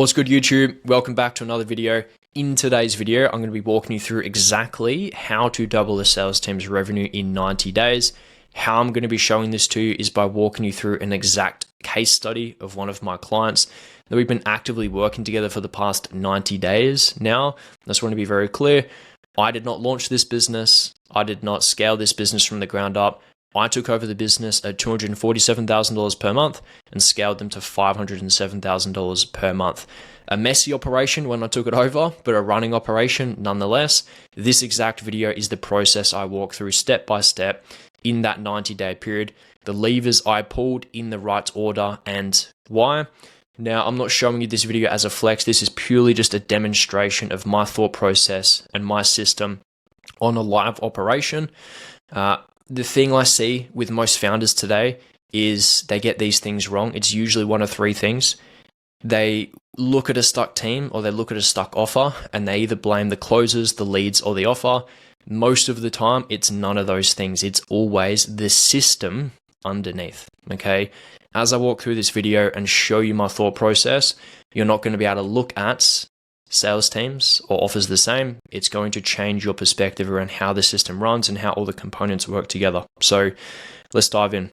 What's good, YouTube? Welcome back to another video. In today's video, I'm going to be walking you through exactly how to double a sales team's revenue in 90 days. How I'm going to be showing this to you is by walking you through an exact case study of one of my clients that we've been actively working together for the past 90 days now. I just want to be very clear. I did not launch this business. I did not scale this business from the ground up. I took over the business at $247,000 per month and scaled them to $507,000 per month. A messy operation when I took it over, but a running operation nonetheless. This exact video is the process I walk through step by step in that 90-day period. The levers I pulled in the right order and why. Now, I'm not showing you this video as a flex. This is purely just a demonstration of my thought process and my system on a live operation. The thing I see with most founders today is they get these things wrong. It's usually one of three things. They look at a stuck team or they look at a stuck offer and they either blame the closers, the leads, or the offer. Most of the time, it's none of those things. It's always the system underneath, okay? As I walk through this video and show you my thought process, you're not going to be able to look at sales teams or offers the same. It's going to change your perspective around how the system runs and how all the components work together. So let's dive in.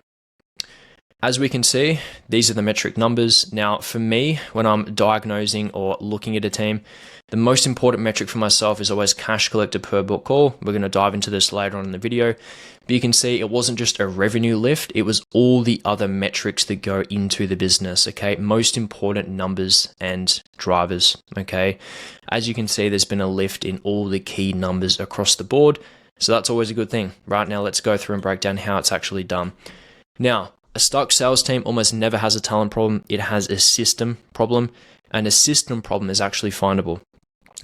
As we can see, these are the metric numbers. Now, for me, when I'm diagnosing or looking at a team, the most important metric for myself is always cash collected per book call. We're going to dive into this later on in the video. But you can see it wasn't just a revenue lift, it was all the other metrics that go into the business, okay? Most important numbers and drivers, okay? As you can see, there's been a lift in all the key numbers across the board. So that's always a good thing. Right now, let's go through and break down how it's actually done. Now, a stuck sales team almost never has a talent problem. It has a system problem, and a system problem is actually findable.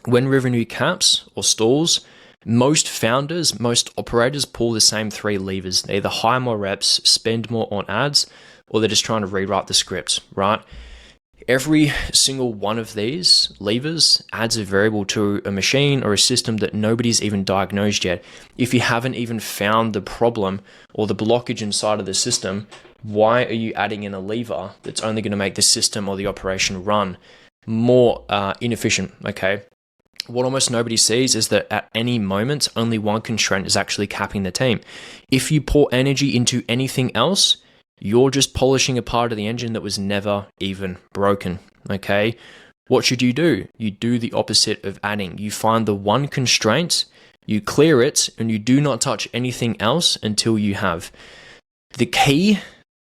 When revenue caps or stalls, most founders, most operators pull the same three levers. They either hire more reps, spend more on ads, or they're just trying to rewrite the script, right? Every single one of these levers adds a variable to a machine or a system that nobody's even diagnosed yet. If you haven't even found the problem or the blockage inside of the system, why are you adding in a lever that's only going to make the system or the operation run more inefficient, okay? What almost nobody sees is that at any moment, only one constraint is actually capping the team. If you pour energy into anything else, you're just polishing a part of the engine that was never even broken, okay? What should you do? You do the opposite of adding. You find the one constraint, you clear it, and you do not touch anything else until you have. The key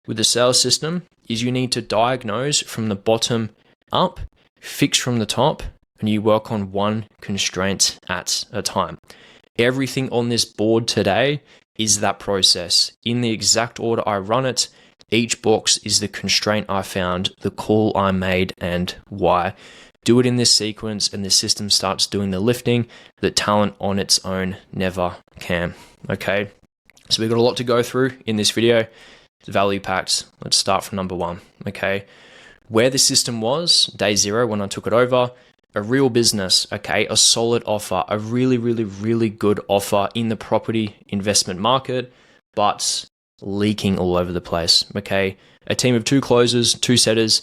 with the sales system is you need to diagnose from the bottom up, fix from the top, and you work on one constraint at a time. Everything on this board today is that process. In the exact order I run it, each box is the constraint I found, the call I made, and why. Do it in this sequence and the system starts doing the lifting that talent on its own never can, okay? So we've got a lot to go through in this video. The value packs. Let's start from number one, okay? Where the system was, day zero when I took it over, a real business, okay, a solid offer, a really, really, really good offer in the property investment market, but leaking all over the place, okay? A team of 2 closers, 2 setters.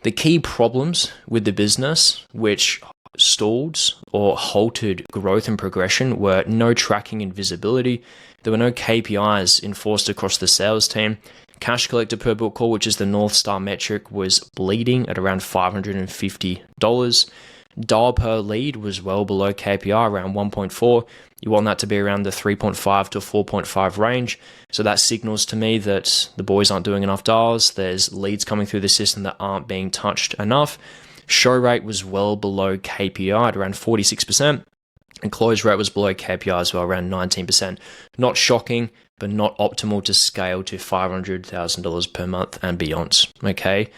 The key problems with the business, which stalled or halted growth and progression, were no tracking and visibility. There were no KPIs enforced across the sales team. Cash collected per book call, which is the North Star metric, was bleeding at around $550. Dollar per lead was well below KPI, around 1.4. You want that to be around the 3.5 to 4.5 range. So that signals to me that the boys aren't doing enough dials. There's leads coming through the system that aren't being touched enough. Show rate was well below KPI at around 46%. And close rate was below KPI as well, around 19%. Not shocking, but not optimal to scale to $500,000 per month and beyond, okay?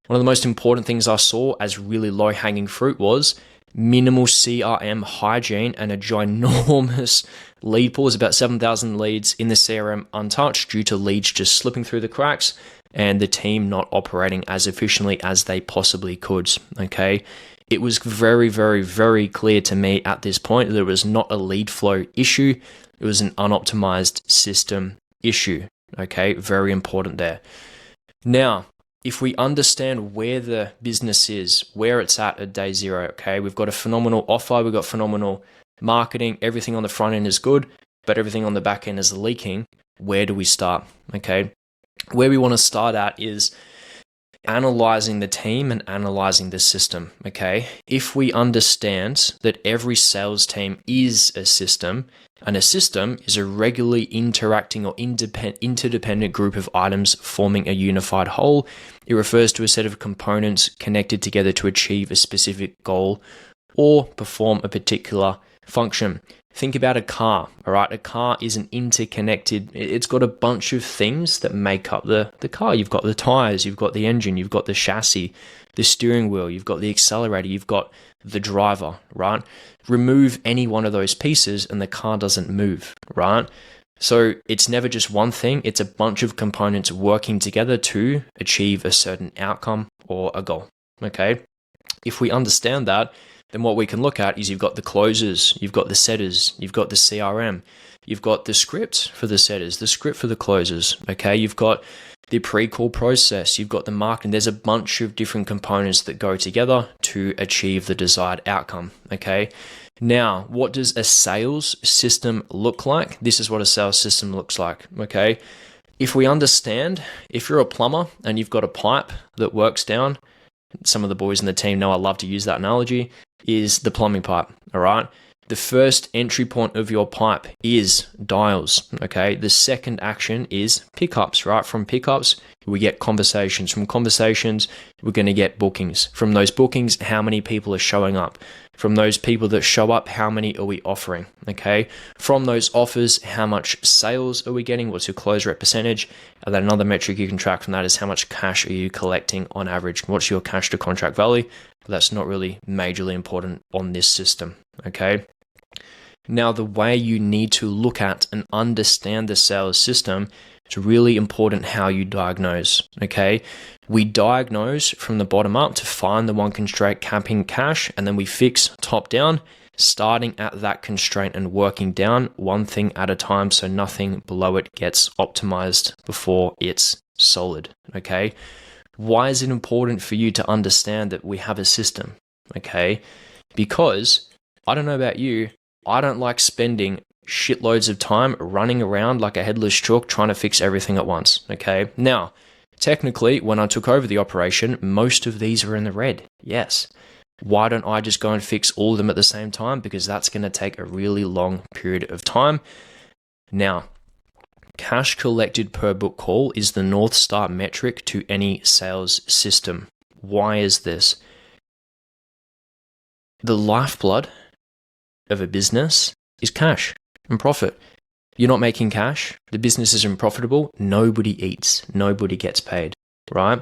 One of the most important things I saw as really low-hanging fruit was minimal CRM hygiene and a ginormous lead pool. There's about 7,000 leads in the CRM untouched due to leads just slipping through the cracks and the team not operating as efficiently as they possibly could, okay? It was very, very, very clear to me at this point that it was not a lead flow issue. It was an unoptimized system issue, okay? Very important there. Now, if we understand where the business is, where it's at day zero, okay, we've got a phenomenal offer, we've got phenomenal marketing, everything on the front end is good, but everything on the back end is leaking. Where do we start? Okay, where we want to start at is analyzing the team and analyzing the system. Okay, if we understand that every sales team is a system, and a system is a regularly interacting or interdependent group of items forming a unified whole, it refers to a set of components connected together to achieve a specific goal or perform a particular function. Think about a car, all right? A car is an interconnected, it's got a bunch of things that make up the car. You've got the tires, you've got the engine, you've got the chassis, the steering wheel, you've got the accelerator, you've got the driver, right? Remove any one of those pieces and the car doesn't move, right? So it's never just one thing, it's a bunch of components working together to achieve a certain outcome or a goal, okay? If we understand that, then what we can look at is you've got the closers, you've got the setters, you've got the CRM, you've got the script for the setters, the script for the closers, okay? You've got the pre-call process, you've got the marketing. There's a bunch of different components that go together to achieve the desired outcome, okay? Now, what does a sales system look like? This is what a sales system looks like, okay? If we understand, if you're a plumber and you've got a pipe that works down, some of the boys in the team know I love to use that analogy, is the plumbing pipe, all right? The first entry point of your pipe is dials, okay? The second action is pickups, right? From pickups, we get conversations. From conversations, we're going to get bookings. From those bookings, how many people are showing up? From those people that show up, how many are we offering, okay? From those offers, how much sales are we getting? What's your close rate percentage? And then another metric you can track from that is how much cash are you collecting on average? What's your cash to contract value? That's not really majorly important on this system, okay? Now, the way you need to look at and understand the sales system, it's really important how you diagnose, okay? We diagnose from the bottom up to find the one constraint, capping cash, and then we fix top down, starting at that constraint and working down one thing at a time so nothing below it gets optimized before it's solid, okay? Why is it important for you to understand that we have a system, okay? Because I don't know about you, I don't like spending shitloads of time running around like a headless chook trying to fix everything at once, okay? Now, technically, when I took over the operation, most of these are in the red, yes. Why don't I just go and fix all of them at the same time? Because that's going to take a really long period of time. Now, cash collected per book call is the North Star metric to any sales system. Why is this? The lifeblood of a business is cash and profit. You're not making cash, the business isn't profitable, nobody eats, nobody gets paid, right?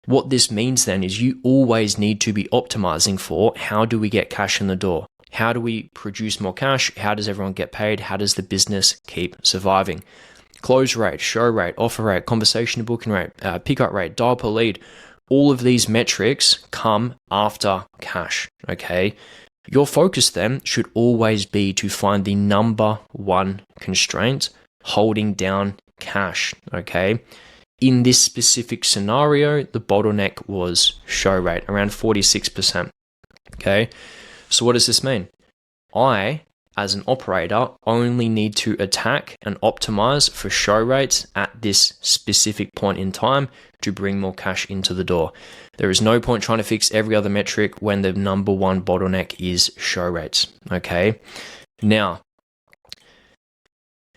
What this means then is you always need to be optimizing for how do we get cash in the door? How do we produce more cash? How does everyone get paid? How does the business keep surviving? Close rate, show rate, offer rate, conversation to booking rate, pickup rate, dial per lead, all of these metrics come after cash, okay? Your focus then should always be to find the number one constraint holding down cash, okay? In this specific scenario, the bottleneck was show rate, around 46%, okay? So what does this mean? I, as an operator, only need to attack and optimize for show rates at this specific point in time to bring more cash into the door. There is no point trying to fix every other metric when the number one bottleneck is show rates, okay? Now,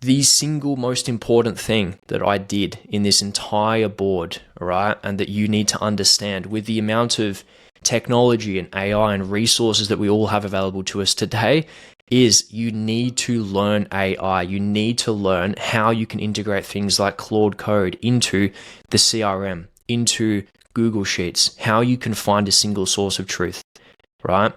the single most important thing that I did in this entire board, right, and that you need to understand with the amount of technology and AI and resources that we all have available to us today, is you need to learn AI. You need to learn how you can integrate things like Claude Code into the CRM, into Google Sheets, how you can find a single source of truth, right?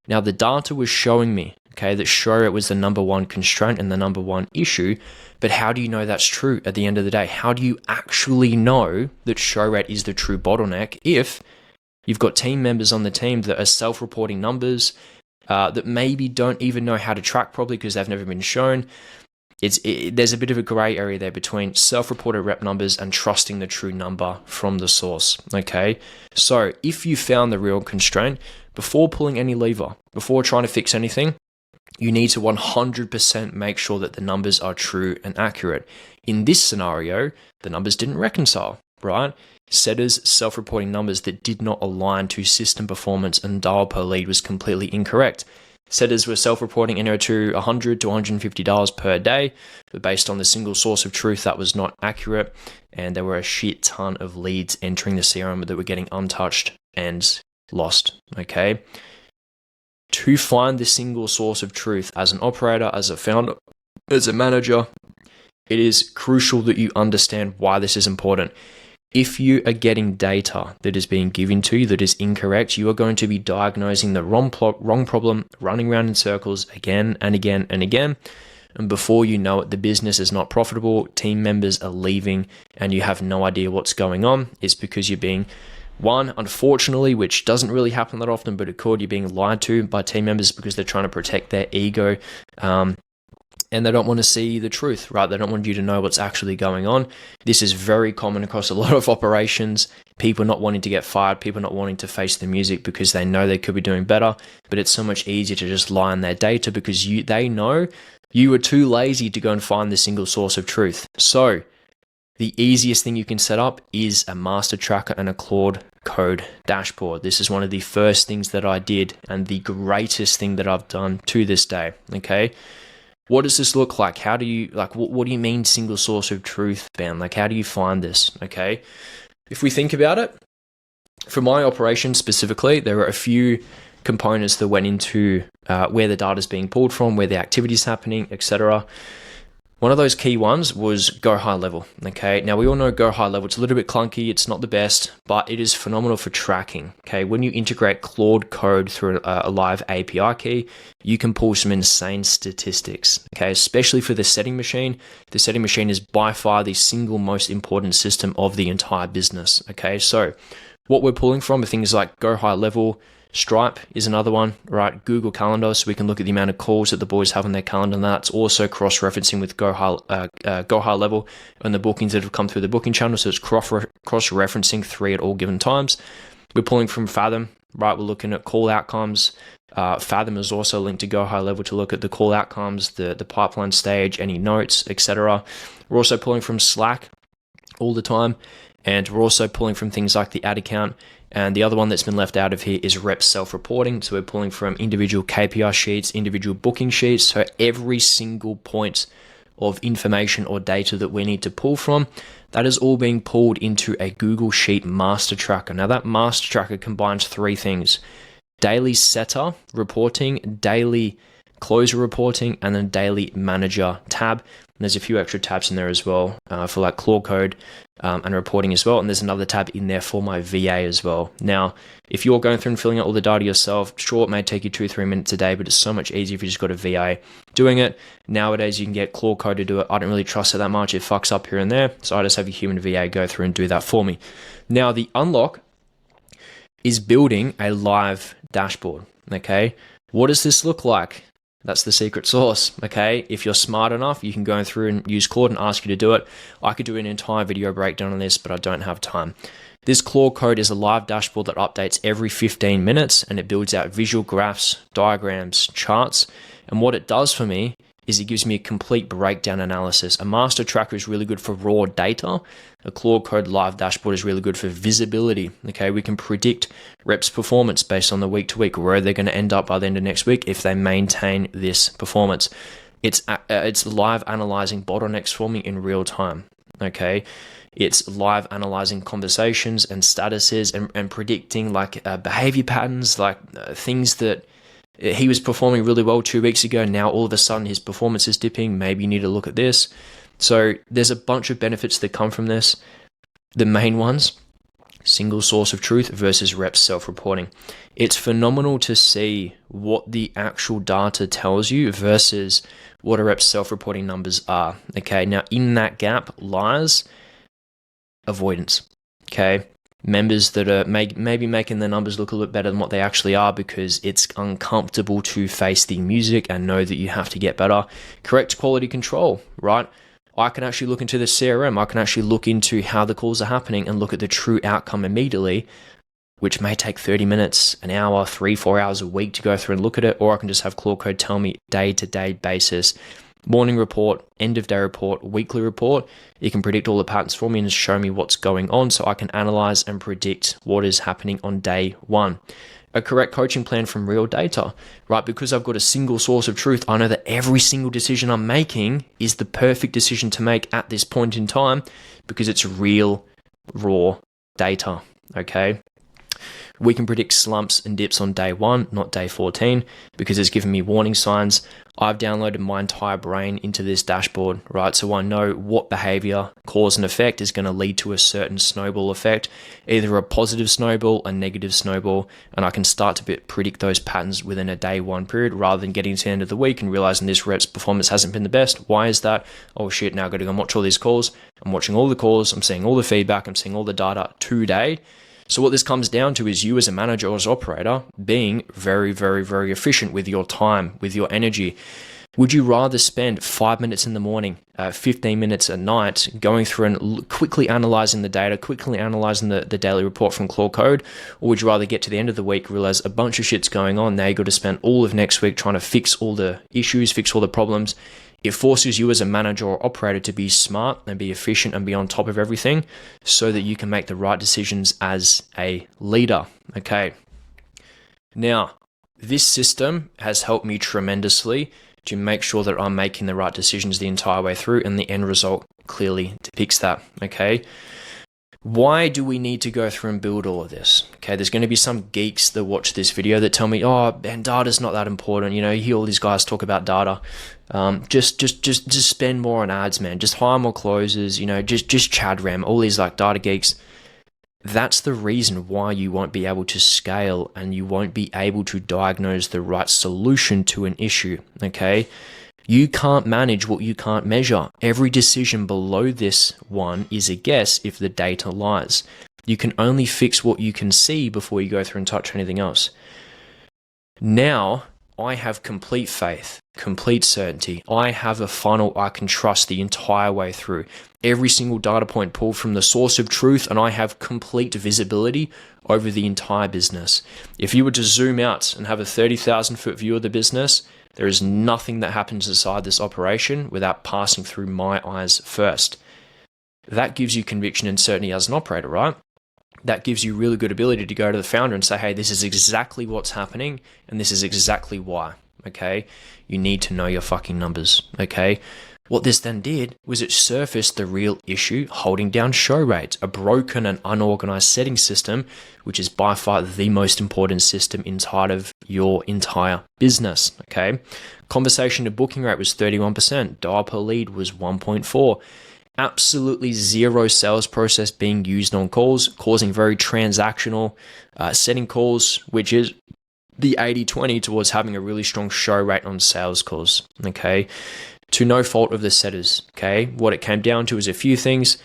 Now, the data was showing me, okay, that show rate was the number one constraint and the number one issue, but how do you know that's true at the end of the day? How do you actually know that show rate is the true bottleneck if you've got team members on the team that are self-reporting numbers, that maybe don't even know how to track properly because they've never been shown? there's a bit of a gray area there between self-reported rep numbers and trusting the true number from the source. Okay, so if you found the real constraint, before pulling any lever, before trying to fix anything, you need to 100% make sure that the numbers are true and accurate. In this scenario, the numbers didn't reconcile, right? Setters' self-reporting numbers that did not align to system performance and dial per lead was completely incorrect. Setters were self-reporting anywhere to $100 to $150 per day, but based on the single source of truth, that was not accurate, and there were a shit ton of leads entering the CRM that were getting untouched and lost, okay? To find the single source of truth as an operator, as a founder, as a manager, it is crucial that you understand why this is important. If you are getting data that is being given to you that is incorrect, you are going to be diagnosing the wrong problem, running around in circles again and again and again. And before you know it, the business is not profitable, team members are leaving, and you have no idea what's going on. It's because you're being, one, unfortunately, which doesn't really happen that often, but it could, you're being lied to by team members because they're trying to protect their ego. And they don't want to see the truth, right? They don't want you to know what's actually going on. This is very common across a lot of operations. People not wanting to get fired, people not wanting to face the music because they know they could be doing better. But it's so much easier to just lie on their data because they know you are too lazy to go and find the single source of truth. So the easiest thing you can set up is a master tracker and a Claude Code dashboard. This is one of the first things that I did and the greatest thing that I've done to this day, okay? What does this look like? How do you, what do you mean single source of truth, Ben? How do you find this, okay? If we think about it, for my operation specifically, there are a few components that went into where the data is being pulled from, where the activity is happening, etc. One of those key ones was Go High Level, okay? Now, we all know Go High Level. It's a little bit clunky. It's not the best, but it is phenomenal for tracking, okay? When you integrate Claude Code through a live API key, you can pull some insane statistics, okay? Especially for the setting machine. The setting machine is by far the single most important system of the entire business, okay? So what we're pulling from are things like Go High Level. Stripe is another one, right? Google Calendar, so we can look at the amount of calls that the boys have on their calendar, and that's also cross-referencing with Go High Level and the bookings that have come through the booking channel, so it's cross-referencing 3 at all given times. We're pulling from Fathom, right? We're looking at call outcomes. Fathom is also linked to Go High Level to look at the call outcomes, the pipeline stage, any notes, etc. We're also pulling from Slack all the time, and we're also pulling from things like the ad account. And the other one that's been left out of here is rep self-reporting. So we're pulling from individual KPI sheets, individual booking sheets. So every single point of information or data that we need to pull from, that is all being pulled into a Google Sheet master tracker. Now that master tracker combines 3 things: daily setter reporting, daily closer reporting, and then daily manager tab. And there's a few extra tabs in there as well for Claude Code and reporting as well. And there's another tab in there for my VA as well. Now, if you're going through and filling out all the data yourself, sure, it may take you 2-3 minutes a day, but it's so much easier if you just got a VA doing it. Nowadays, you can get Claude Code to do it. I don't really trust it that much. It fucks up here and there. So I just have a human VA go through and do that for me. Now, the unlock is building a live dashboard, okay? What does this look like? That's the secret sauce, okay? If you're smart enough, you can go through and use Claude and ask you to do it. I could do an entire video breakdown on this, but I don't have time. This Claude Code is a live dashboard that updates every 15 minutes, and it builds out visual graphs, diagrams, charts. And what it does for me is it gives me a complete breakdown analysis. A master tracker is really good for raw data. A Claude Code live dashboard is really good for visibility. Okay, we can predict reps' performance based on the week to week, where they're going to end up by the end of next week if they maintain this performance. It's live analyzing bottlenecks for me in real time. Okay, it's live analyzing conversations and statuses and predicting behavior patterns, things that he was performing really well 2 weeks ago. Now all of a sudden his performance is dipping. Maybe you need to look at this. So there's a bunch of benefits that come from this. The main ones: single source of truth versus rep self-reporting. It's phenomenal to see what the actual data tells you versus what a rep self-reporting numbers are. Okay, now in that gap lies avoidance. Okay, members that are maybe making their numbers look a little bit better than what they actually are because it's uncomfortable to face the music and know that you have to get better. Correct quality control, right? I can actually look into the CRM. I can actually look into how the calls are happening and look at the true outcome immediately, which may take 30 minutes, an hour, 3-4 hours a week to go through and look at it. Or I can just have Claude Code tell me day-to-day basis, morning report, end of day report, weekly report. It can predict all the patterns for me and show me what's going on so I can analyze and predict what is happening on day one. A correct coaching plan from real data, right? Because I've got a single source of truth, I know that every single decision I'm making is the perfect decision to make at this point in time because it's real, raw data, okay? We can predict slumps and dips on day one, not day 14, because it's given me warning signs. I've downloaded my entire brain into this dashboard, right? So I know what behavior, cause and effect is going to lead to a certain snowball effect, either a positive snowball, a negative snowball, and I can start to predict those patterns within a day one period rather than getting to the end of the week and realizing this rep's performance hasn't been the best. Why is that? Oh shit, now I've got to go and watch all these calls. I'm watching all the calls, I'm seeing all the feedback, I'm seeing all the data today. So what this comes down to is you as a manager or as operator being very, very, very efficient with your time, with your energy. Would you rather spend 5 minutes in the morning, 15 minutes at night going through and quickly analyzing the data, quickly analyzing the daily report from Claude Code? Or would you rather get to the end of the week, realize a bunch of shit's going on, now you got to spend all of next week trying to fix all the issues, fix all the problems? It forces you as a manager or operator to be smart and be efficient and be on top of everything so that you can make the right decisions as a leader, okay? Now, this system has helped me tremendously to make sure that I'm making the right decisions the entire way through, and the end result clearly depicts that, okay? Why do we need to go through and build all of this? Okay, there's going to be some geeks that watch this video that tell me, oh, man, data's not that important. You know, you hear all these guys talk about data. Just spend more on ads, man. Just hire more closers, you know, just Chadram, all these like data geeks. That's the reason why you won't be able to scale and you won't be able to diagnose the right solution to an issue, okay? You can't manage what you can't measure. Every decision below this one is a guess if the data lies. You can only fix what you can see before you go through and touch anything else. Now, I have complete faith, complete certainty. I have a funnel I can trust the entire way through. Every single data point pulled from the source of truth, and I have complete visibility over the entire business. If you were to zoom out and have a 30,000 foot view of the business, there is nothing that happens inside this operation without passing through my eyes first. That gives you conviction and certainty as an operator, right? That gives you really good ability to go to the founder and say, hey, this is exactly what's happening and this is exactly why, okay? You need to know your fucking numbers, okay? What this then did was it surfaced the real issue holding down show rates, a broken and unorganized setting system, which is by far the most important system inside of your entire business, okay? Conversation to booking rate was 31%, dial per lead was 1.4. Absolutely zero sales process being used on calls, causing very transactional setting calls, which is the 80-20 towards having a really strong show rate on sales calls, okay? To no fault of the setters, okay? What it came down to is a few things.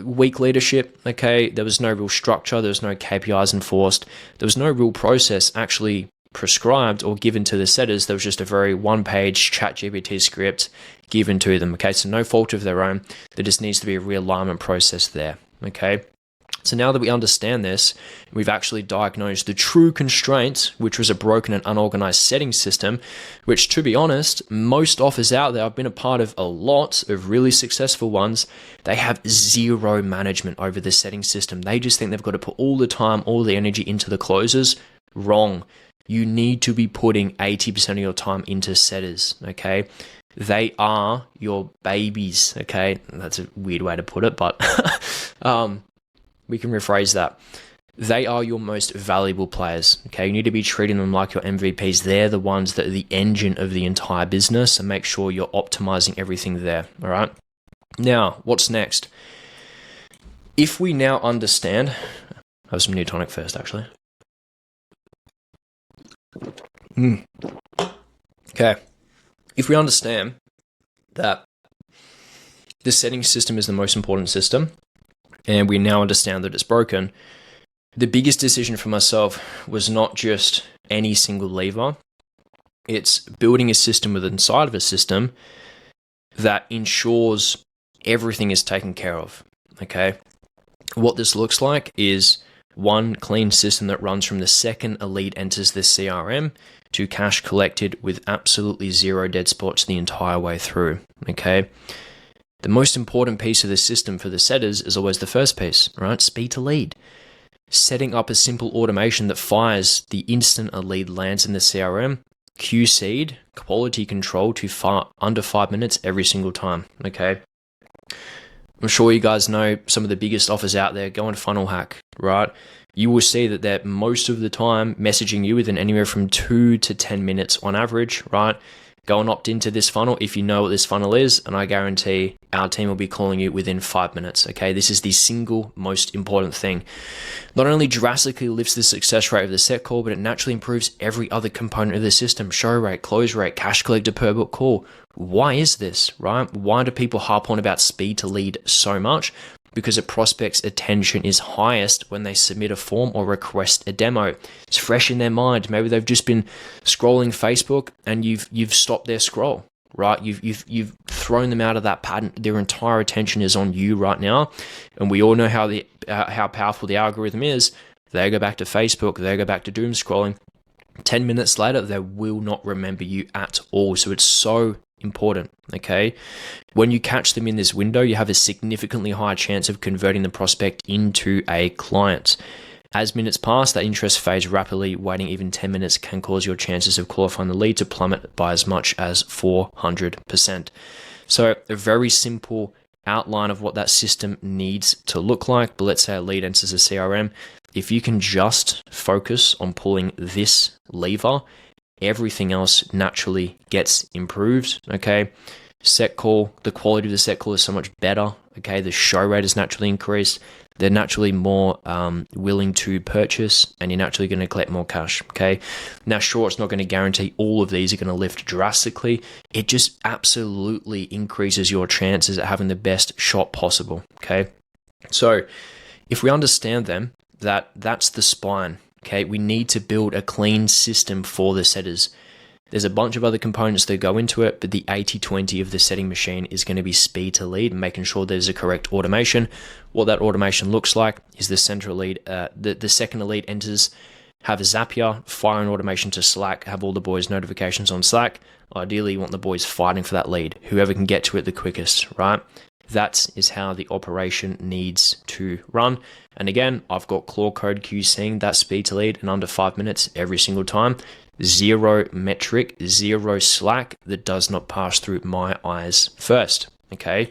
Weak leadership, okay? There was no real structure. There was no KPIs enforced. There was no real process actually prescribed or given to the setters. There was just a very one-page ChatGPT script given to them, okay? So no fault of their own. There just needs to be a realignment process there, okay? So now that we understand this, we've actually diagnosed the true constraint, which was a broken and unorganized setting system, which, to be honest, most offers out there, I've been a part of a lot of really successful ones, they have zero management over the setting system. They just think they've got to put all the time, all the energy into the closers. Wrong. You need to be putting 80% of your time into setters, okay? They are your babies, okay? That's a weird way to put it, but we can rephrase that. They are your most valuable players, okay? You need to be treating them like your MVPs. They're the ones that are the engine of the entire business, and make sure you're optimizing everything there, all right? Now, what's next? If we now understand, I have some new tonic first, actually. Okay. If we understand that the setting system is the most important system, and we now understand that it's broken. The biggest decision for myself was not just any single lever. It's building a system within inside of a system that ensures everything is taken care of, okay? What this looks like is one clean system that runs from the second a lead enters the CRM to cash collected with absolutely zero dead spots the entire way through, okay? The most important piece of the system for the setters is always the first piece, right? Speed to lead. Setting up a simple automation that fires the instant a lead lands in the CRM, QC'd, quality control to under 5 minutes every single time, okay? I'm sure you guys know some of the biggest offers out there. Go on Funnel Hack, right? You will see that they're most of the time messaging you within anywhere from 2 to 10 minutes on average, right? Go and opt into this funnel if you know what this funnel is, and I guarantee our team will be calling you within 5 minutes, okay? This is the single most important thing. Not only drastically lifts the success rate of the set call, but it naturally improves every other component of the system: show rate, close rate, cash collected per book call. Why is this, right? Why do people harp on about speed to lead so much? Because a prospect's attention is highest when they submit a form or request a demo. It's fresh in their mind. Maybe they've just been scrolling Facebook and you've stopped their scroll, right? You've thrown them out of that pattern. Their entire attention is on you right now, and we all know how powerful the algorithm is. They go back to Facebook. They go back to doom scrolling. 10 minutes later, they will not remember you at all. So it's so important, okay? When you catch them in this window, you have a significantly higher chance of converting the prospect into a client. As minutes pass, that interest fades rapidly. Waiting even 10 minutes can cause your chances of qualifying the lead to plummet by as much as 400%. So a very simple outline of what that system needs to look like. But let's say a lead enters a CRM. If you can just focus on pulling this lever, everything else naturally gets improved, okay? Set call, the quality of the set call is so much better, okay? The show rate is naturally increased. They're naturally more willing to purchase, and you're naturally going to collect more cash, okay? Now, sure, it's not going to guarantee all of these are going to lift drastically. It just absolutely increases your chances at having the best shot possible, okay? So if we understand them, that's the spine, okay? We need to build a clean system for the setters. There's a bunch of other components that go into it, but the 80-20 of the setting machine is going to be speed to lead and making sure there's a correct automation. What that automation looks like is the central lead, the second lead enters, have a Zapier, fire an automation to Slack, have all the boys' notifications on Slack. Ideally, you want the boys fighting for that lead, whoever can get to it the quickest, right? That is how the operation needs to run. And again, I've got Claude Code QCing that speed to lead in under 5 minutes every single time. Zero metric, zero Slack that does not pass through my eyes first, okay?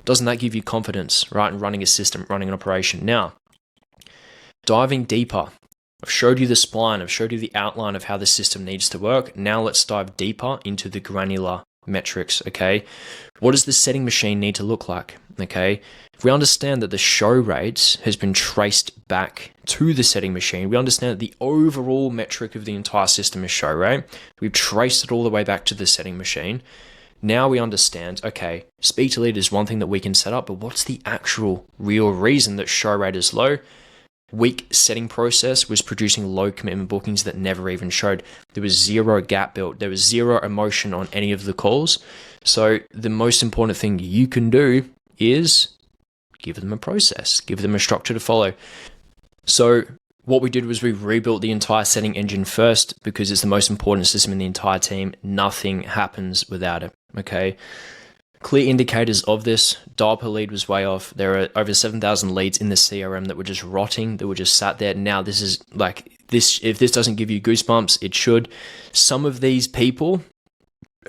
Doesn't that give you confidence, right, in running a system, running an operation? Now, diving deeper, I've showed you the spline, I've showed you the outline of how the system needs to work. Now let's dive deeper into the granular metrics, okay? What does the setting machine need to look like, okay? If we understand that the show rates has been traced back to the setting machine, we understand that the overall metric of the entire system is show rate. We've traced it all the way back to the setting machine. Now we understand, okay, speed to lead is one thing that we can set up, but what's the actual real reason that show rate is low? Weak setting process was producing low commitment bookings that never even showed. There was zero gap built. There was zero emotion on any of the calls. So the most important thing you can do is give them a process, give them a structure to follow. So what we did was we rebuilt the entire setting engine first because it's the most important system in the entire team. Nothing happens without it, okay? Clear indicators of this: dial per lead was way off. There are over 7,000 leads in the CRM that were just rotting, that were just sat there. Now this is like this. If this doesn't give you goosebumps, it should. Some of these people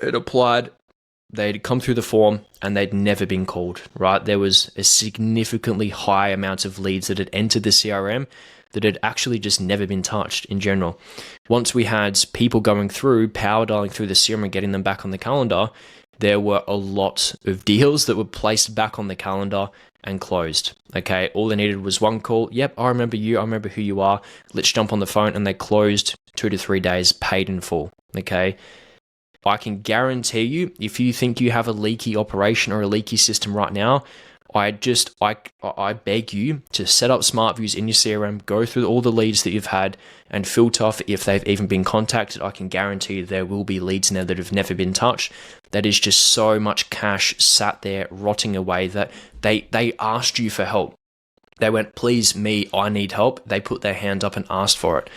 had applied, they'd come through the form and they'd never been called, right? There was a significantly high amount of leads that had entered the CRM that had actually just never been touched in general. Once we had people going through, power dialing through the CRM and getting them back on the calendar, there were a lot of deals that were placed back on the calendar and closed, okay? All they needed was one call. Yep, I remember you. I remember who you are. Let's jump on the phone. And they closed 2 to 3 days, paid in full, okay? I can guarantee you, if you think you have a leaky operation or a leaky system right now, I beg you to set up smart views in your CRM, go through all the leads that you've had and filter for if they've even been contacted. I can guarantee there will be leads in there that have never been touched. That is just so much cash sat there rotting away that they asked you for help. They went, please me, I need help. They put their hand up and asked for it.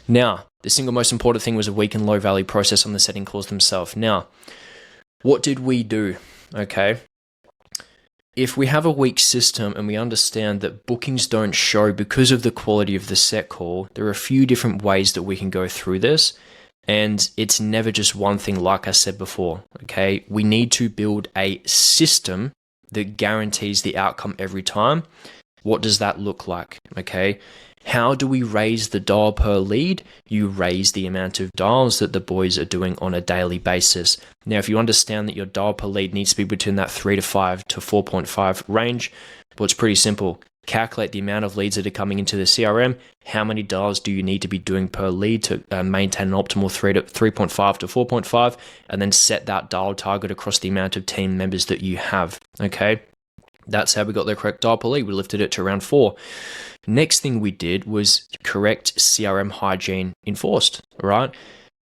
Now, the single most important thing was a weak and low value process on the setting calls themselves. Now, what did we do? Okay. If we have a weak system and we understand that bookings don't show because of the quality of the set call, there are a few different ways that we can go through this. And it's never just one thing, like I said before. Okay. We need to build a system that guarantees the outcome every time. What does that look like? Okay. How do we raise the dial per lead? You raise the amount of dials that the boys are doing on a daily basis. Now, if you understand that your dial per lead needs to be between that 3 to 5 to 4.5 range, well, it's pretty simple. Calculate the amount of leads that are coming into the CRM. How many dials do you need to be doing per lead to maintain an optimal 3.5 to 4.5, and then set that dial target across the amount of team members that you have. Okay. That's how we got the correct dial per lead. We lifted it to around 4. Next thing we did was correct CRM hygiene enforced, right?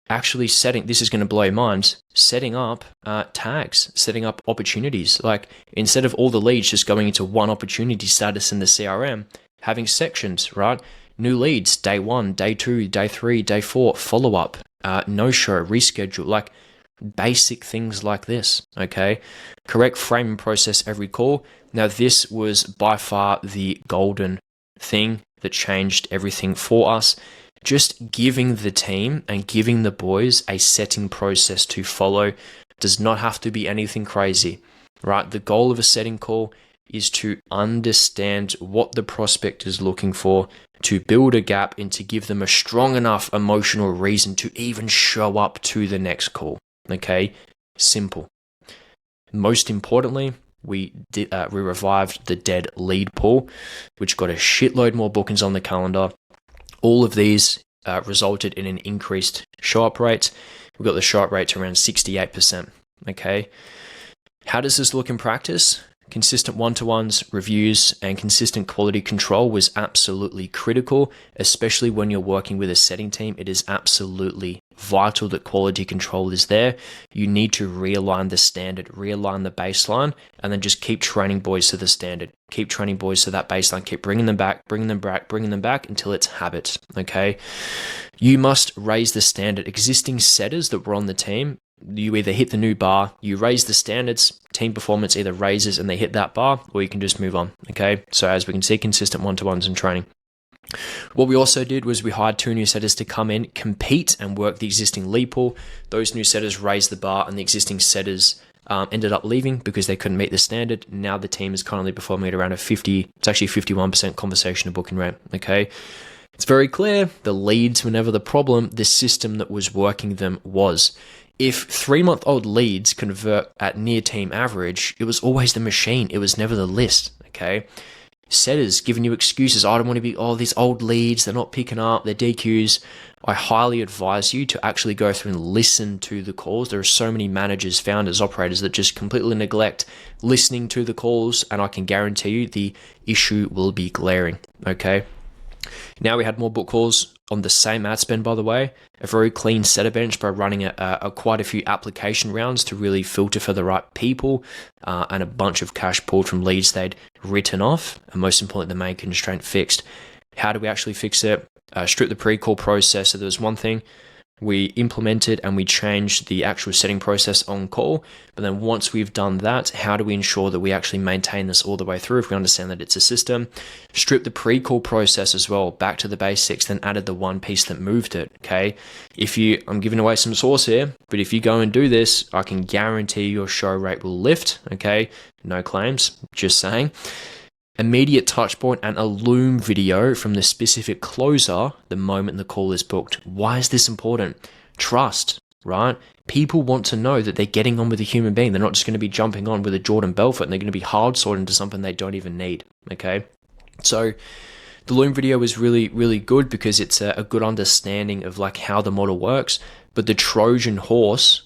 Actually setting, this is going to blow your minds, setting up tags, setting up opportunities. Like instead of all the leads just going into one opportunity status in the CRM, having sections, right? New leads, day 1, day 2, day 3, day 4, follow-up, no-show, reschedule, like basic things like this, okay? Correct frame and process every call. Now, this was by far the golden thing that changed everything for us. Just giving the team and giving the boys a setting process to follow does not have to be anything crazy, right? The goal of a setting call is to understand what the prospect is looking for, to build a gap, and to give them a strong enough emotional reason to even show up to the next call. Okay, simple. Most importantly, we revived the dead lead pool, which got a shitload more bookings on the calendar. All of these resulted in an increased show-up rate. We got the show-up rate to around 68%. Okay, how does this look in practice? Consistent one-to-ones, reviews, and consistent quality control was absolutely critical, especially when you're working with a setting team. It is absolutely vital that quality control is there. You need to realign the standard, realign the baseline, and then just keep training boys to the standard. Keep training boys to that baseline. Keep bringing them back, bringing them back, bringing them back until it's habit, okay? You must raise the standard. Existing setters that were on the team, you either hit the new bar, you raise the standards, team performance either raises and they hit that bar, or you can just move on, okay? So as we can see, consistent one-to-ones in training. What we also did was we hired 2 new setters to come in, compete, and work the existing lead pool. Those new setters raised the bar, and the existing setters ended up leaving because they couldn't meet the standard. Now the team is currently performing at around it's actually 51% conversation to booking rate, okay? It's very clear the leads were never the problem, the system that was working them was. If 3-month-old leads convert at near team average, it was always the machine. It was never the list, okay? Setters giving you excuses. I don't want to be, these old leads, they're not picking up, they're DQs. I highly advise you to actually go through and listen to the calls. There are so many managers, founders, operators that just completely neglect listening to the calls, and I can guarantee you the issue will be glaring, okay? Now we had more book calls on the same ad spend, by the way, a very clean setter bench by running quite a few application rounds to really filter for the right people, and a bunch of cash pulled from leads they'd written off, and most importantly, the main constraint fixed. How do we actually fix it? Strip the pre-call process. So there was one thing we implemented and we changed the actual setting process on call. But then once we've done that, how do we ensure that we actually maintain this all the way through if we understand that it's a system? Strip the pre-call process as well, back to the basics, then added the one piece that moved it, okay? I'm giving away some sauce here, but if you go and do this, I can guarantee your show rate will lift, okay? No claims, just saying. Immediate touch point and a Loom video from the specific closer the moment the call is booked. Why is this important? Trust, right? People want to know that they're getting on with a human being. They're not just going to be jumping on with a Jordan Belfort and they're going to be hard sold into something they don't even need, okay? So the Loom video is really, really good because it's a good understanding of like how the model works. But the Trojan horse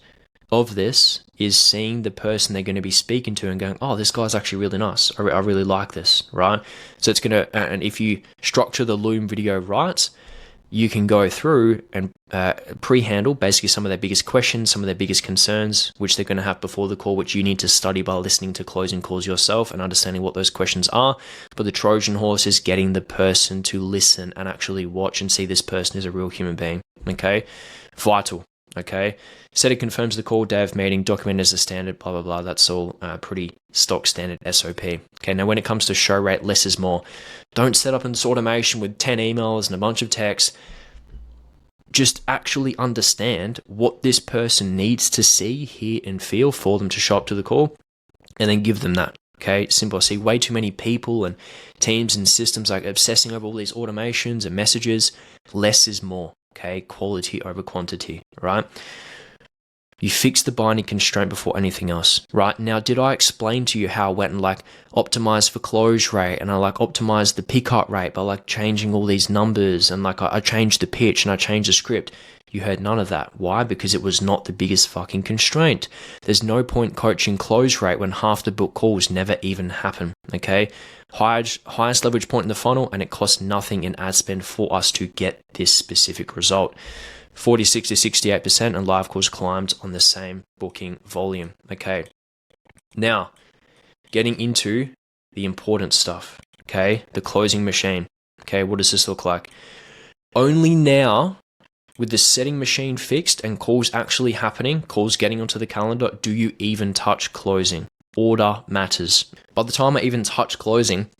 of this is seeing the person they're going to be speaking to and going, oh, this guy's actually really nice. I really like this, right? So it's going to, and if you structure the Loom video right, you can go through and pre-handle basically some of their biggest questions, some of their biggest concerns, which they're going to have before the call, which you need to study by listening to closing calls yourself and understanding what those questions are. But the Trojan horse is getting the person to listen and actually watch and see this person is a real human being, okay? Vital. Okay, said it confirms the call, day of meeting, documented as a standard, blah, blah, blah. That's all pretty stock standard SOP. Okay, now when it comes to show rate, less is more. Don't set up this automation with 10 emails and a bunch of texts. Just actually understand what this person needs to see, hear, and feel for them to show up to the call, and then give them that. Okay, simple. I see way too many people and teams and systems like obsessing over all these automations and messages. Less is more. Okay, quality over quantity, right? You fix the binding constraint before anything else, right? Now, did I explain to you how I went and like optimized for close rate and I like optimized the pickup rate by like changing all these numbers and like I changed the pitch and I changed the script? You heard none of that. Why? Because it was not the biggest fucking constraint. There's no point coaching close rate when half the book calls never even happen, okay? Highest leverage point in the funnel, and it costs nothing in ad spend for us to get this specific result. 46 to 68% and live calls climbed on the same booking volume, okay? Now, getting into the important stuff, okay? The closing machine, okay? What does this look like? Only now, with the setting machine fixed and calls actually happening, calls getting onto the calendar, do you even touch closing? Order matters. By the time I even touch closing,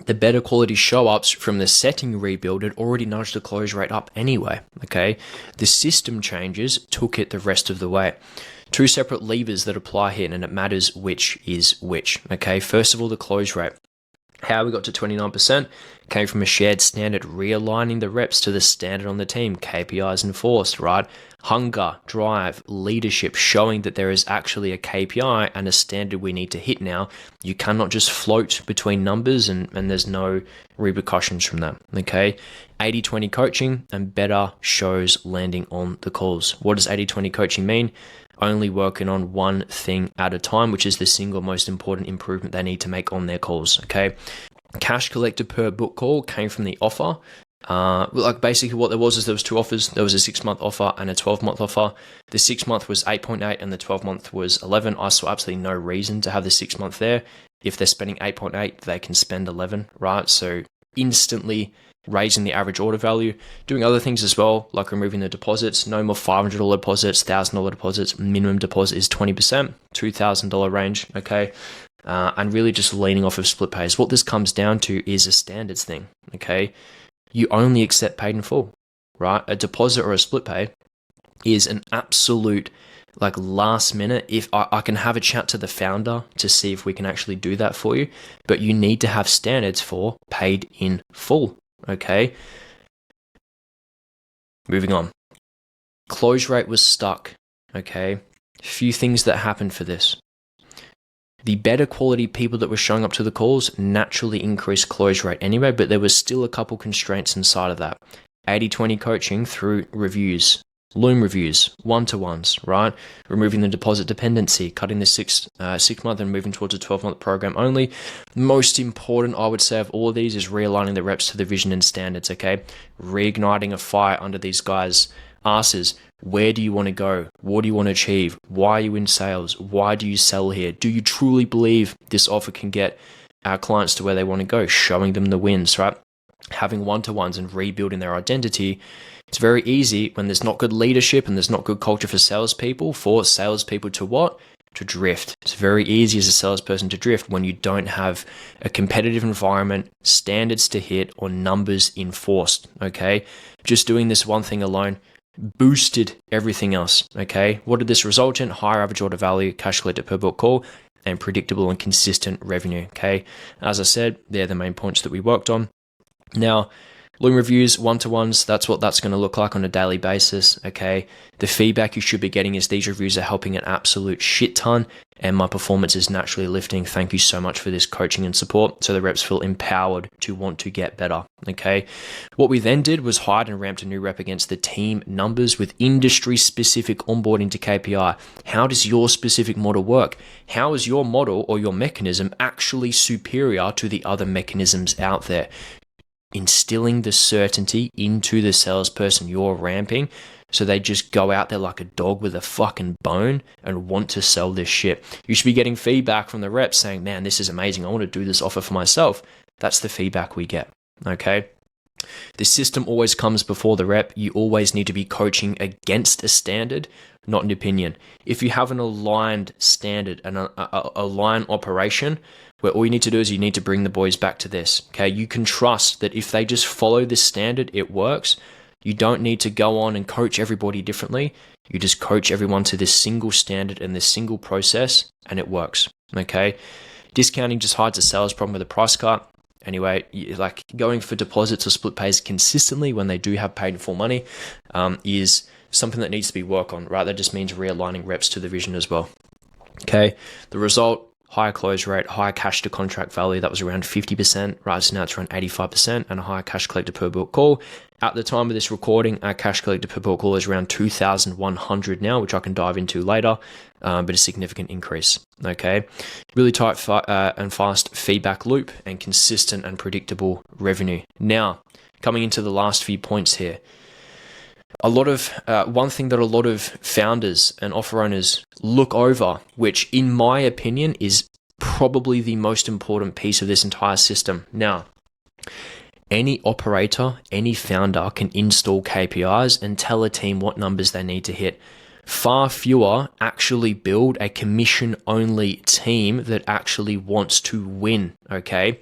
the better quality show-ups from the setting rebuild had already nudged the close rate up anyway, okay? The system changes took it the rest of the way. Two separate levers that apply here, and it matters which is which, okay? First of all, the close rate. How we got to 29% came from a shared standard, realigning the reps to the standard on the team, KPIs enforced, right? Hunger, drive, leadership, showing that there is actually a KPI and a standard we need to hit now. You cannot just float between numbers and there's no repercussions from that, okay? 80-20 coaching and better shows landing on the calls. What does 80-20 coaching mean? Only working on one thing at a time, which is the single most important improvement they need to make on their calls, okay? Cash collected per book call came from the offer. Like basically what there was is there was two offers. There was a 6-month offer and a 12-month offer. The 6-month was 8.8 and the 12-month was 11. I saw absolutely no reason to have the 6-month there. If they're spending 8.8, they can spend 11, right? So instantly raising the average order value, doing other things as well, like removing the deposits, no more $500 deposits, $1,000 deposits, minimum deposit is 20%, $2,000 range, okay? And really just leaning off of split pays. What this comes down to is a standards thing, okay? You only accept paid in full, right? A deposit or a split pay is an absolute like last minute. If I can have a chat to the founder to see if we can actually do that for you, but you need to have standards for paid in full. Okay. Moving on. Close rate was stuck. Okay. Few things that happened for this. The better quality people that were showing up to the calls naturally increased close rate anyway, but there was still a couple constraints inside of that. 80-20 coaching through reviews, Loom reviews, one-to-ones, right? Removing the deposit dependency, cutting the 6-month and moving towards a 12-month program only. Most important, I would say, of all of these is realigning the reps to the vision and standards, okay? Reigniting a fire under these guys' asses. Where do you want to go? What do you want to achieve? Why are you in sales? Why do you sell here? Do you truly believe this offer can get our clients to where they want to go? Showing them the wins, right? Having one-to-ones and rebuilding their identity. It's very easy when there's not good leadership and there's not good culture for salespeople to what? To drift. It's very easy as a salesperson to drift when you don't have a competitive environment, standards to hit, or numbers enforced, okay? Just doing this one thing alone boosted everything else, okay? What did this result in? Higher average order value, cash collected per book call, and predictable and consistent revenue, okay? As I said, they're the main points that we worked on. Now, Loom reviews, one-to-ones, that's what that's going to look like on a daily basis, okay? The feedback you should be getting is these reviews are helping an absolute shit ton. and my performance is naturally lifting. Thank you so much for this coaching and support. So the reps feel empowered to want to get better. Okay. What we then did was hide and ramped a new rep against the team numbers with industry specific onboarding to KPI. How does your specific model work? How is your model or your mechanism actually superior to the other mechanisms out there? Instilling the certainty into the salesperson you're ramping so they just go out there like a dog with a fucking bone and want to sell this shit. You should be getting feedback from the reps saying, man, this is amazing. I want to do this offer for myself. That's the feedback we get. Okay. The system always comes before the rep. You always need to be coaching against a standard, not an opinion. If you have an aligned standard and a line operation, where all you need to do is you need to bring the boys back to this. Okay, you can trust that if they just follow this standard, it works. You don't need to go on and coach everybody differently. You just coach everyone to this single standard and this single process, and it works. Okay, discounting just hides a sales problem with a price cut. Anyway, like going for deposits or split pays consistently when they do have paid in full money is something that needs to be worked on, right? That just means realigning reps to the vision as well. Okay, the result, higher close rate, higher cash to contract value. That was around 50%, right? So now it's around 85%, and a higher cash collected per book call. At the time of this recording, our cash collected per book call is around 2,100 now, which I can dive into later, but a significant increase. Okay, really tight and fast feedback loop and consistent and predictable revenue. Now, coming into the last few points here. One thing that a lot of founders and offer owners look over, which in my opinion is probably the most important piece of this entire system. Now, any operator, any founder can install KPIs and tell a team what numbers they need to hit. Far fewer actually build a commission-only team that actually wants to win, okay?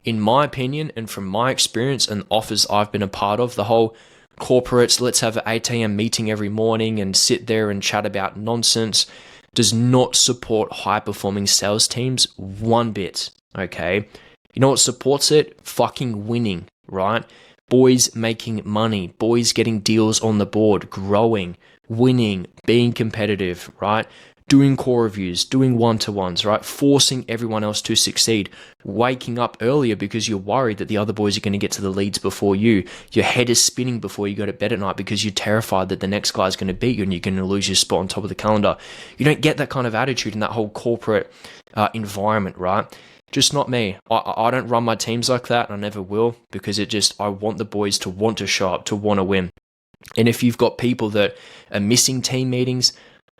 In my opinion, and from my experience and offers I've been a part of, the whole corporates, let's have an 8 a.m. meeting every morning and sit there and chat about nonsense, does not support high-performing sales teams one bit, okay? You know what supports it? Fucking winning, right? Boys making money, boys getting deals on the board, growing, winning, being competitive, right? Doing core reviews, doing one-to-ones, right? Forcing everyone else to succeed. Waking up earlier because you're worried that the other boys are going to get to the leads before you. Your head is spinning before you go to bed at night because you're terrified that the next guy's going to beat you and you're going to lose your spot on top of the calendar. You don't get that kind of attitude in that whole corporate environment, right? Just not me. I don't run my teams like that, and I never will, because I want the boys to want to show up, to want to win. And if you've got people that are missing team meetings,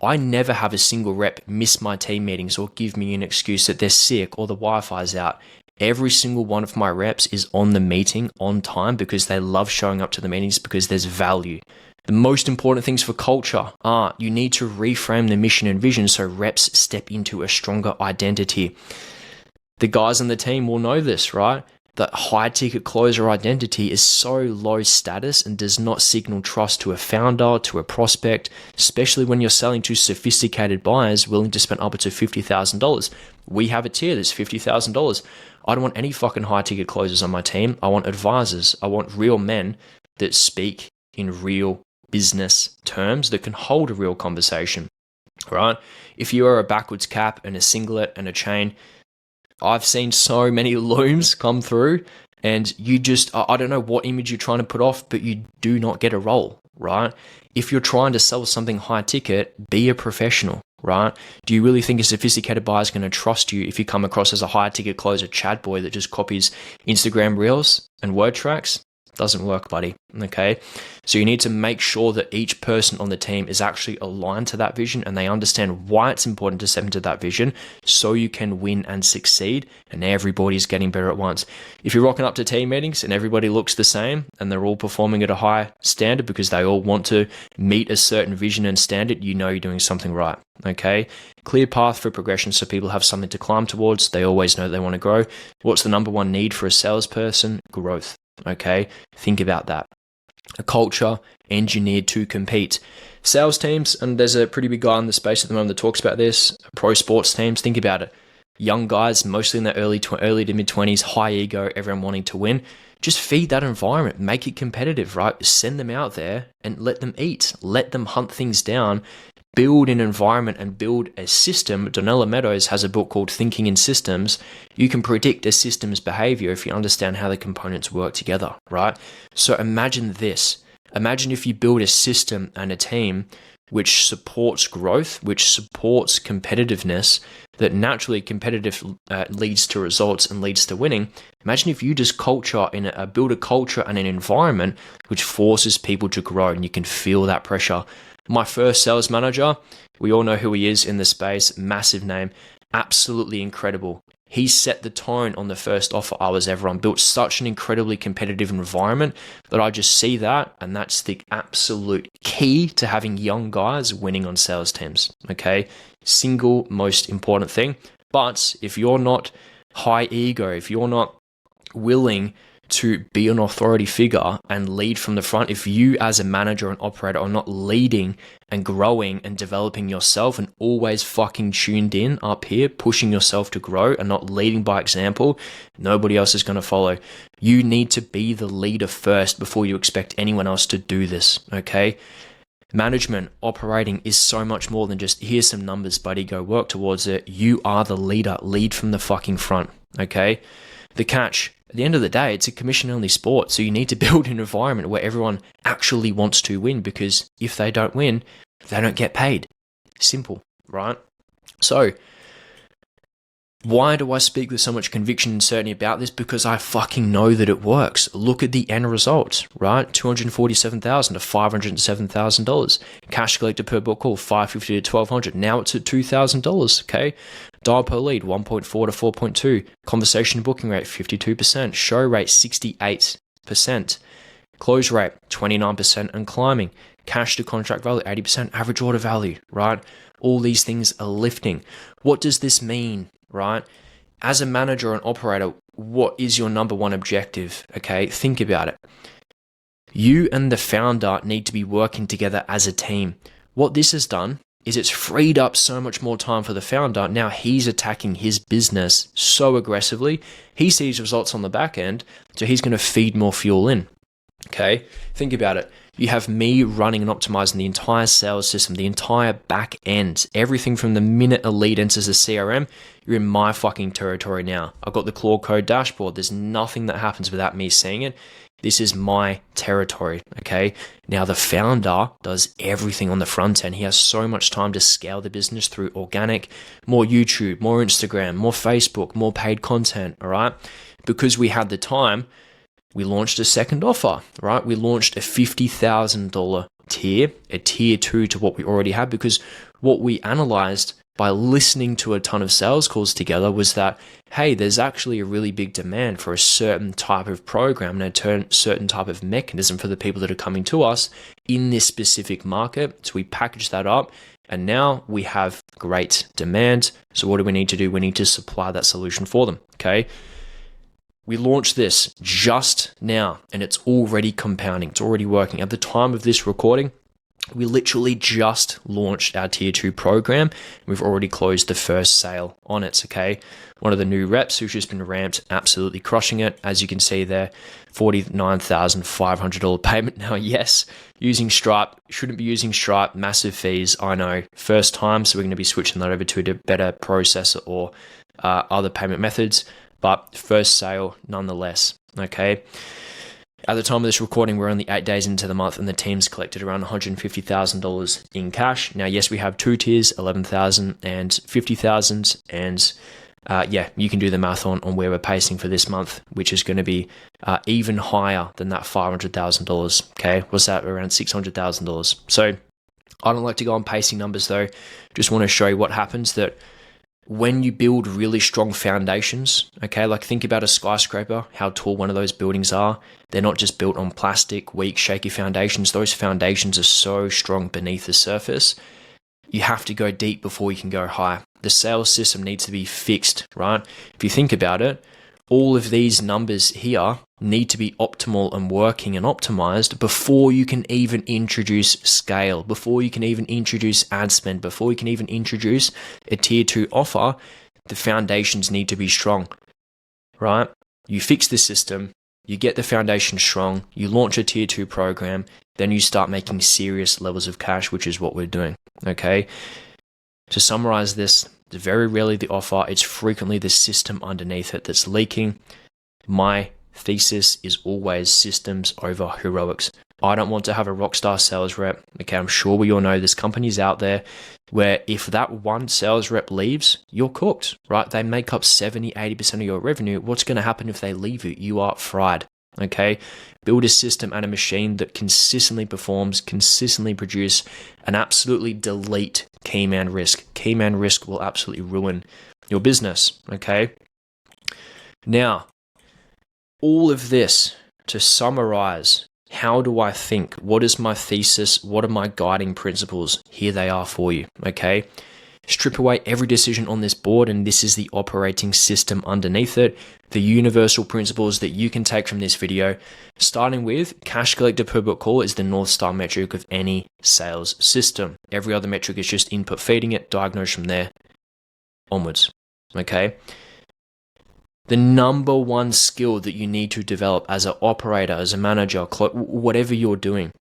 I never have a single rep miss my team meetings or give me an excuse that they're sick or the Wi-Fi's out. Every single one of my reps is on the meeting on time because they love showing up to the meetings because there's value. The most important things for culture are you need to reframe the mission and vision so reps step into a stronger identity. The guys on the team will know this, right? That high ticket closer identity is so low status and does not signal trust to a founder, to a prospect, especially when you're selling to sophisticated buyers willing to spend upwards of $50,000. We have a tier that's $50,000. I don't want any fucking high ticket closers on my team. I want advisors. I want real men that speak in real business terms that can hold a real conversation, right? If you are a backwards cap and a singlet and a chain, I've seen so many looms come through and you just, I don't know what image you're trying to put off, but you do not get a role, right? If you're trying to sell something high ticket, be a professional, right? Do you really think a sophisticated buyer is going to trust you if you come across as a high ticket closer chat boy that just copies Instagram reels and word tracks? Doesn't work, buddy. Okay. So you need to make sure that each person on the team is actually aligned to that vision and they understand why it's important to step into that vision so you can win and succeed and everybody's getting better at once. If you're rocking up to team meetings and everybody looks the same and they're all performing at a high standard because they all want to meet a certain vision and standard, you know you're doing something right. Okay. Clear path for progression so people have something to climb towards. They always know they want to grow. What's the number one need for a salesperson? Growth. Okay, think about that. A culture engineered to compete. Sales teams, and there's a pretty big guy in the space at the moment that talks about this. Pro sports teams, think about it. Young guys, mostly in their early to mid 20s, high ego, everyone wanting to win. just feed that environment, make it competitive, right? Send them out there and let them eat, let them hunt things down, build an environment and build a system. Donella Meadows has a book called Thinking in Systems. You can predict a system's behavior if you understand how the components work together, right? So imagine this. Imagine if you build a system and a team which supports growth, which supports competitiveness, that naturally competitive leads to results and leads to winning. Imagine if you just build a culture and an environment which forces people to grow, and you can feel that pressure. My first sales manager, we all know who he is in the space, massive name, absolutely incredible. He set the tone on the first offer I was ever on, built such an incredibly competitive environment that I just see that, and that's the absolute key to having young guys winning on sales teams, okay? Single most important thing. But if you're not high ego, if you're not willing to be an authority figure and lead from the front, if you as a manager and operator are not leading and growing and developing yourself and always fucking tuned in up here, pushing yourself to grow and not leading by example, nobody else is going to follow. You need to be the leader first before you expect anyone else to do this, okay? Management, operating is so much more than just, here's some numbers, buddy, go work towards it. You are the leader. Lead from the fucking front, okay? The catch, at the end of the day, it's a commission-only sport, so you need to build an environment where everyone actually wants to win, because if they don't win, they don't get paid. Simple, right? So, why do I speak with so much conviction and certainty about this? Because I fucking know that it works. Look at the end results, right? $247,000 to $507,000. Cash collected per book call, $550 to $1,200. Now it's at $2,000, okay? Dial per lead, 1.4 to 4.2. Conversation booking rate, 52%. Show rate, 68%. Close rate, 29% and climbing. Cash to contract value, 80%. Average order value, right? All these things are lifting. What does this mean, right? As a manager and operator, what is your number one objective? Okay, think about it. You and the founder need to be working together as a team. What this has done is it's freed up so much more time for the founder. Now he's attacking his business so aggressively. He sees results on the back end, so he's going to feed more fuel in. Okay, think about it. You have me running and optimizing the entire sales system, the entire back end, everything from the minute a lead enters a CRM. You're in my fucking territory now. I've got the Claude Code dashboard. There's nothing that happens without me seeing it. This is my territory, okay? Now the founder does everything on the front end. He has so much time to scale the business through organic, more YouTube, more Instagram, more Facebook, more paid content, all right? Because we had the time, we launched a second offer, right? We launched a $50,000 tier, a tier 2 to what we already had, because what we analyzed by listening to a ton of sales calls together was that, hey, there's actually a really big demand for a certain type of program and a certain type of mechanism for the people that are coming to us in this specific market. So we packaged that up, and now we have great demand. So what do we need to do? We need to supply that solution for them, okay? We launched this just now, and it's already compounding. It's already working. At the time of this recording, we literally just launched our tier 2 program. We've already closed the first sale on it, okay? One of the new reps who's just been ramped, absolutely crushing it. As you can see there, $49,500 payment. Now, yes, using Stripe, shouldn't be using Stripe, massive fees, I know. First time, so we're going to be switching that over to a better processor or other payment methods, but first sale nonetheless, okay? At the time of this recording, we're only 8 days into the month, and the team's collected around $150,000 in cash. Now, yes, we have two tiers, $11,000 and $50,000, and yeah, you can do the math on where we're pacing for this month, which is going to be even higher than that $500,000. Okay, what's that? Around $600,000. So I don't like to go on pacing numbers though. Just want to show you what happens that when you build really strong foundations, okay, like think about a skyscraper, how tall one of those buildings are. They're not just built on plastic, weak, shaky foundations. Those foundations are so strong beneath the surface. You have to go deep before you can go high. The sales system needs to be fixed, right? If you think about it, all of these numbers here need to be optimal and working and optimized before you can even introduce scale, before you can even introduce ad spend, before you can even introduce a tier 2 offer. The foundations need to be strong, right? You fix the system, you get the foundation strong, you launch a tier 2 program, then you start making serious levels of cash, which is what we're doing, okay? To summarize this, it's very rarely the offer, it's frequently the system underneath it that's leaking. My thesis is always systems over heroics. I don't want to have a rockstar sales rep. Okay, I'm sure we all know there's companies out there where if that one sales rep leaves, you're cooked, right? They make up 70, 80% of your revenue. What's going to happen if they leave you? You are fried, okay? Build a system and a machine that consistently performs, consistently produce, and absolutely delete key man risk. Key man risk will absolutely ruin your business, okay? Now, all of this to summarize, how do I think? What is my thesis? What are my guiding principles? Here they are for you, okay? Strip away every decision on this board, and this is the operating system underneath it. The universal principles that you can take from this video, starting with cash collected per book call is the North Star metric of any sales system. Every other metric is just input feeding it, diagnose from there onwards, okay? The number one skill that you need to develop as an operator, as a manager, whatever you're doing,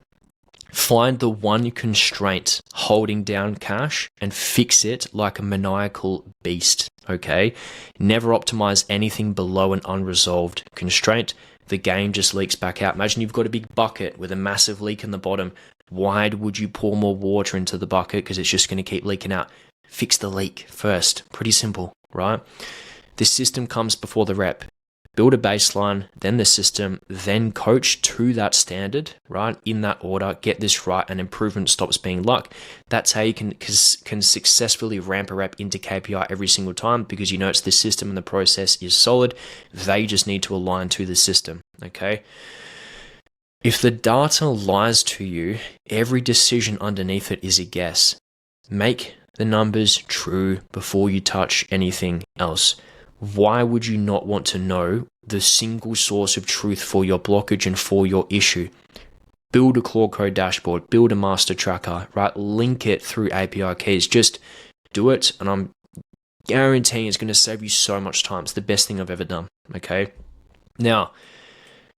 find the one constraint holding down cash and fix it like a maniacal beast, okay? Never optimize anything below an unresolved constraint. The game just leaks back out. Imagine you've got a big bucket with a massive leak in the bottom. Why would you pour more water into the bucket? Because it's just going to keep leaking out. Fix the leak first. Pretty simple, right? The system comes before the rep. Build a baseline, then the system, then coach to that standard, right? In that order, get this right, and improvement stops being luck. That's how you can successfully ramp a rep into KPI every single time, because you know it's the system and the process is solid. They just need to align to the system, okay? If the data lies to you, every decision underneath it is a guess. Make the numbers true before you touch anything else. Why would you not want to know the single source of truth for your blockage and for your issue? Build a Claude Code dashboard, build a master tracker, right? Link it through API keys. Just do it, and I'm guaranteeing it's going to save you so much time. It's the best thing I've ever done, okay? Now,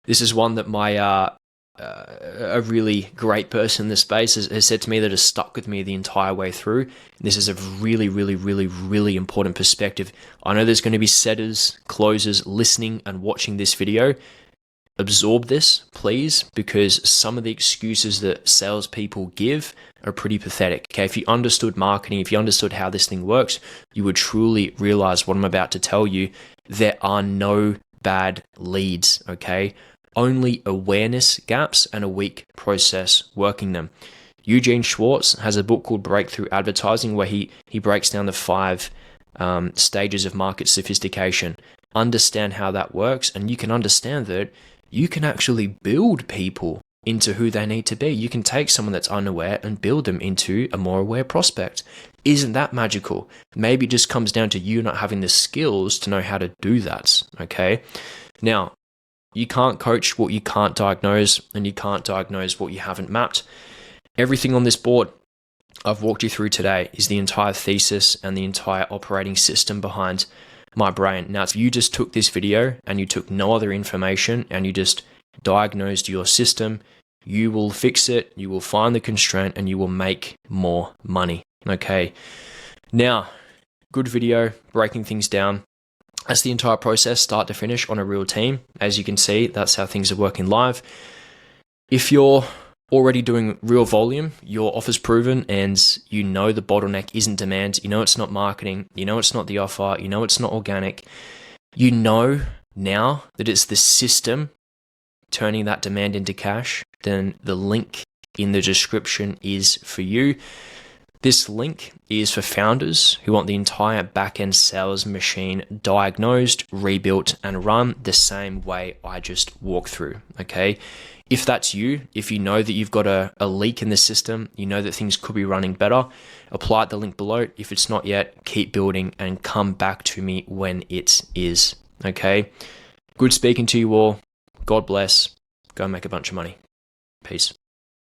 this is one that my a really great person in this space has said to me that has stuck with me the entire way through. This is a really, really, really, really important perspective. I know there's going to be setters, closers listening and watching this video. Absorb this, please, because some of the excuses that salespeople give are pretty pathetic. Okay, if you understood marketing, if you understood how this thing works, you would truly realize what I'm about to tell you. There are no bad leads, okay? Only awareness gaps and a weak process working them. Eugene Schwartz has a book called Breakthrough Advertising, where he breaks down the 5 stages of market sophistication. Understand how that works, and you can understand that you can actually build people into who they need to be. You can take someone that's unaware and build them into a more aware prospect. Isn't that magical? Maybe it just comes down to you not having the skills to know how to do that, okay? Now, you can't coach what you can't diagnose, and you can't diagnose what you haven't mapped. Everything on this board I've walked you through today is the entire thesis and the entire operating system behind my brain. Now, if you just took this video and you took no other information and you just diagnosed your system, you will fix it, you will find the constraint, and you will make more money, okay? Now, good video, breaking things down. That's the entire process, start to finish, on a real team. As you can see, that's how things are working live. If you're already doing real volume, your offer's proven, and you know the bottleneck isn't demand, you know it's not marketing, you know it's not the offer, you know it's not organic, you know now that it's the system turning that demand into cash, then the link in the description is for you. This link is for founders who want the entire back-end sales machine diagnosed, rebuilt, and run the same way I just walked through, okay? If that's you, if you know that you've got a leak in the system, you know that things could be running better, apply the link below. If it's not yet, keep building and come back to me when it is, okay? Good speaking to you all. God bless. Go make a bunch of money. Peace.